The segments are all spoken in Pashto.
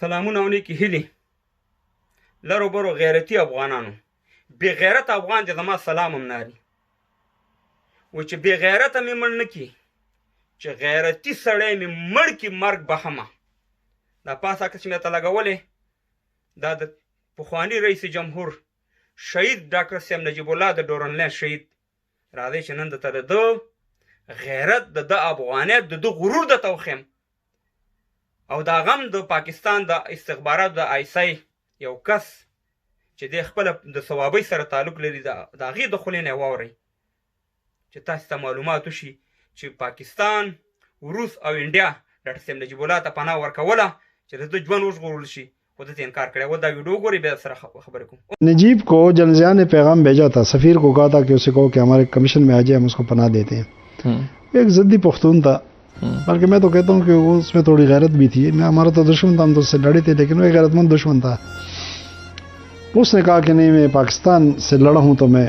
سلامونه او نیکې هیلې لرو برو غیرتي افغانانو. بې غیرت افغان دې زما سلام هم ناري و چې بې غیرته مې مړ نه کړي، چې غیرتي سړی مې مړ کړي مرګ بهمه. دا پاسه که چې مې ته لګولې دا د پخواني رئیس جمهور شهید ډاکټر صاحب نجیب الله د ډورنلاین شهید راځئ چې نن درته د ده غیرت د ده افغانیت د ده غرور درته وښیم او دا غم د پاکستان د استخباراتو د آیسای یو کس چې دی خپله د ثوابۍ سره تعلق لري د هغې د خولې نه یې واورئ چې تاسو ته معلومات وشي چې پاکستان، روس او انډیا ډاکټر صاحب نجیب الله ته پناه ورکوله چې د ده ژوند وژغورل شي، خو ده ته انکار کړی و. دا ویډیو ګورئ بیا سره خبرې کوم. नजीब को जनजिया ने पैगाम भेजा था, सफ़ीर को कहा था कि उसे कहो कि हमारे कमीशन में आ जाए, हम उसको पनाह देते हैं. एक ज़िद्दी पख्तून था, बल्कि मैं तो कहता हूँ कि उसमें थोड़ी गैरत भी थी. मैं हमारा तो दुश्मन था, हम तो उससे लड़े थे, लेकिन वो एक गैरतमंद दुश्मन था. उसने कहा कि नहीं, मैं पाकिस्तान से लड़ा हूँ तो मैं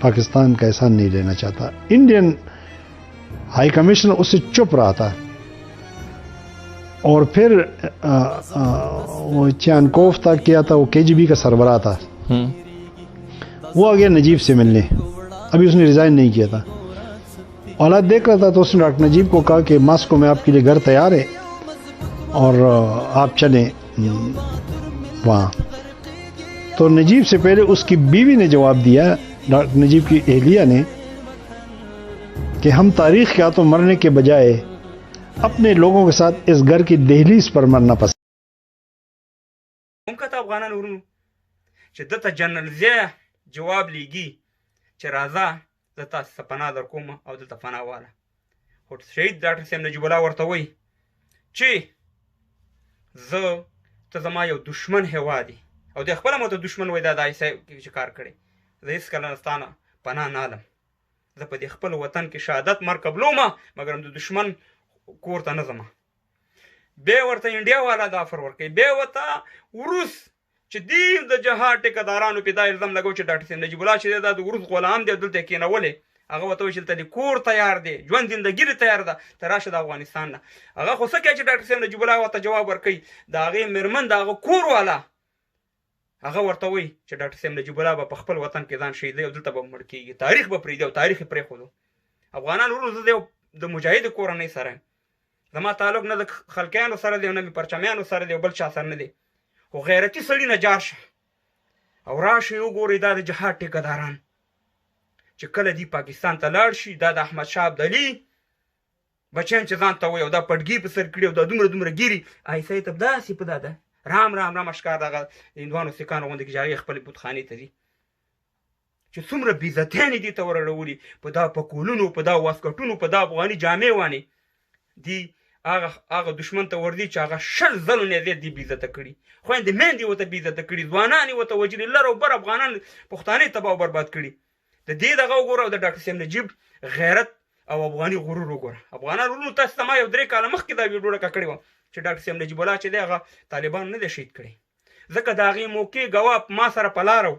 पाकिस्तान का एहसान नहीं लेना चाहता. इंडियन हाई कमिश्नर उससे चुप रहा था और फिर वो चानकोफ था, किया था, वो KGB का सरबराह था, वो आ गया नजीब से मिलने. अभी उसने रिज़ाइन नहीं किया था. औलाद देख रहा था तो उसने डॉक्टर नजीब को कहा कि मास्को में आपके लिए घर तैयार है और आप चलें वहाँ. तो नजीब से पहले उसकी बीवी ने जवाब दिया, डॉक्टर नजीब की एहलिया ने, कि हम तारीख के हाथों मरने के बजाय अपने लोगों के साथ इस घर की दहलीज पर मरना पसंद. ممکن افغانان ورونو چې دته جنرال ضیاء جواب لیږي چې راځه زه تاسو ته پناه در کوم او دلته پناه واله، خو شهید ډاکټر صاحب نجیب الله ورته وایي چې زه ته زما یو دشمن هیواد یې او دی خپله مو ته دشمن وایي. دا د آیسای چې کار کړی، زه هېڅکله نه ستا نه پناه نه الم. زه په دې خپل وطن کې شهادت مرګ قبلومه، مګر د دشمن کور ته نه ځمه. بیا ورته انډیا والا دا افر ورکوي، بیا ورته وروس چې دی د جهاد ټیکهدارانو پې دا الزام لګو چې ډاکټر صاحب نجیب الله چې دی دا د وروس غلام دی، دلته یې کېنولی. هغه ورته وایي چې دلته دې کور تیار دی، ژوند زندګي تیار ده، ته راشه د افغانستان نه. هغه خو څه کوي چې ډاکټر صاحب نجیب الله ورته جواب ورکوي، د هغې مېرمن د هغه کور والا هغه ورته وایي چې ډاکټر صاحب نجیب الله به په خپل وطن کې ځان شهیدوي او دلته به مړ کېږي، تاریخ به پرېږدي او تاریخ یې پرېښودو. افغانان ورونو، زه د مجاهد کورنۍ سره یم، زما تعلق نه د خلقیانو سره دی او نه مې پرچمیانو سره دی او بل چا سره نه دی. خو غیرتي سړي نه جار شه او راشئ وګورئ دا د جهاد ټیکهداران چې کله دی پاکستان ته لاړ شي، دا د احمدشاه ابدالي بچیان چې ځان ته وایي او دا پټګي په سر کړي او دا دومره دومره ګیري، آیسای ته داسې په دا ده رام رام رام ښکار دغه د هندوانو سیکانو غوندې چې هغې خپلې بتخانې ته ځي چې څومره بېعزتیانې دې ته ورړولي په دا پکولونو، په دا واسکټونو، په دا افغاني جامې وانې دي. هغه دشمن ته ورځي چې هغه 100 ځلو نه زیات دي بېعزته کړي، خویندې میندې ورته بېعزته کړي، ځوانان یې ورته وژلي، لر او بر افغانان پښتانه تباه او برباد کړي. د دې دغه وګوره او د ډاکټر صاحب نجیب غیرت او افغاني غرور وګوره. افغانان ورونو، تاسو ته ما یو 3 کاله مخکې دا ویډیو ډکه کړې وه چې ډاکټر صاحب نجیب الله چې دی هغه طالبانو نه دی شهید کړی، ځکه د هغې موقع ګواه ما سره په لاره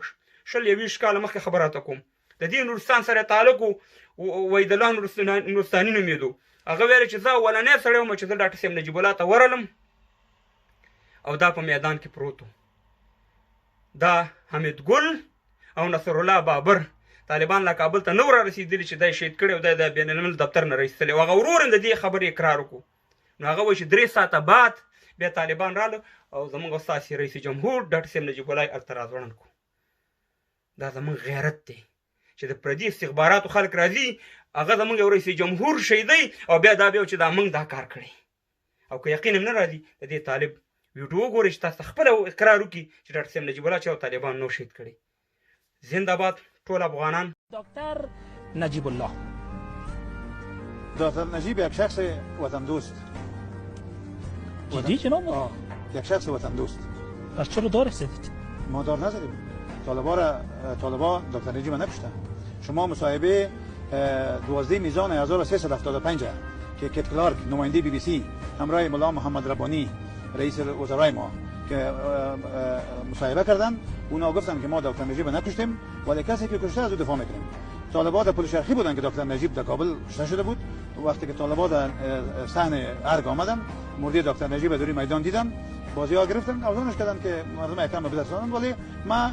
20 کاله مخکې خبراته کوم. د دې نورستان سره تعلق وحید الله نورستاني نومېدو. هغه ویل چې زه اولنی سړی وم چې زه ډاکټر صاحب نجیب الله ته ورغلم او دا په میدان کې پروت و. دا حمید ګل او نصر الله بابر طالبان له کابل ته نه ور رسېدلي چې دا یې شهید کړی او دا د بین الملل دفتر نه رایستلی و. هغه ورور د دې خبرې اقرار وکړو. نو هغه وایي چې 3 ساعته بعد بیا طالبان راله او زموږ استاسي رئیس جمهور ډاکټر صاحب نجیب الله یې هلته راځوړند کړو. دا زموږ غیرت دی چې د پردي استخباراتو خلک راځي، هغه زموږ یو رئیس جمهور شهیدوي او بیا دا چې دا موږ دا کار کړی. او که یقین هم نه راځي د دې طالب ویډیو وګورئ چې تاسو ته خپله اقرار وکړي چې ډاکټر صاحب نجیب الله چې او طالبان نو شهید کړی. زنده‌باد ټول افغانان. دکتر نجیب الله، دکتر نجیب یک شخص وطن دوست. جدی جناب؟ یک شخص وطن دوست. پس چرا دار رسیدید؟ ما دار نزدیم. طالبا دکتر نجیب نکشتن. شما مصاحبه 12 میزان 1375 که کیت کلارک نماینده BBC همراه مولا محمد ربانی رئیس وزرای ما که مصاحبه کردن، اونا گفتن که ما دکتر نجیب نکشتیم ولی کسی که کشته از او دفاع میکنیم. طالبان پل شرقی بودن که دکتر نجیب در کابل کشته شده بود. وقتی که طالبان در صحن ارگ آمدن، مردی دکتر نجیب در میدان دیدن، بازی ها گرفتن ارزانش کردن که مردم یکم برسونن. ولی ما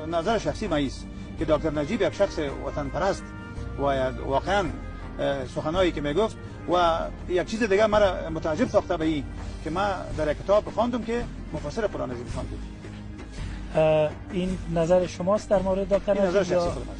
نظر شخصی ما است که دکتر نجیب یک شخص وطن پرست و واقعا سخنایی که میگفت و یک چیز دیگه مرا متعجب ساخته به این که ما در کتاب خواندم که مفسر قرآن عظیم خواند. این نظر شماست در مورد دکتر این نظر نجیب شخصی یا خودم است.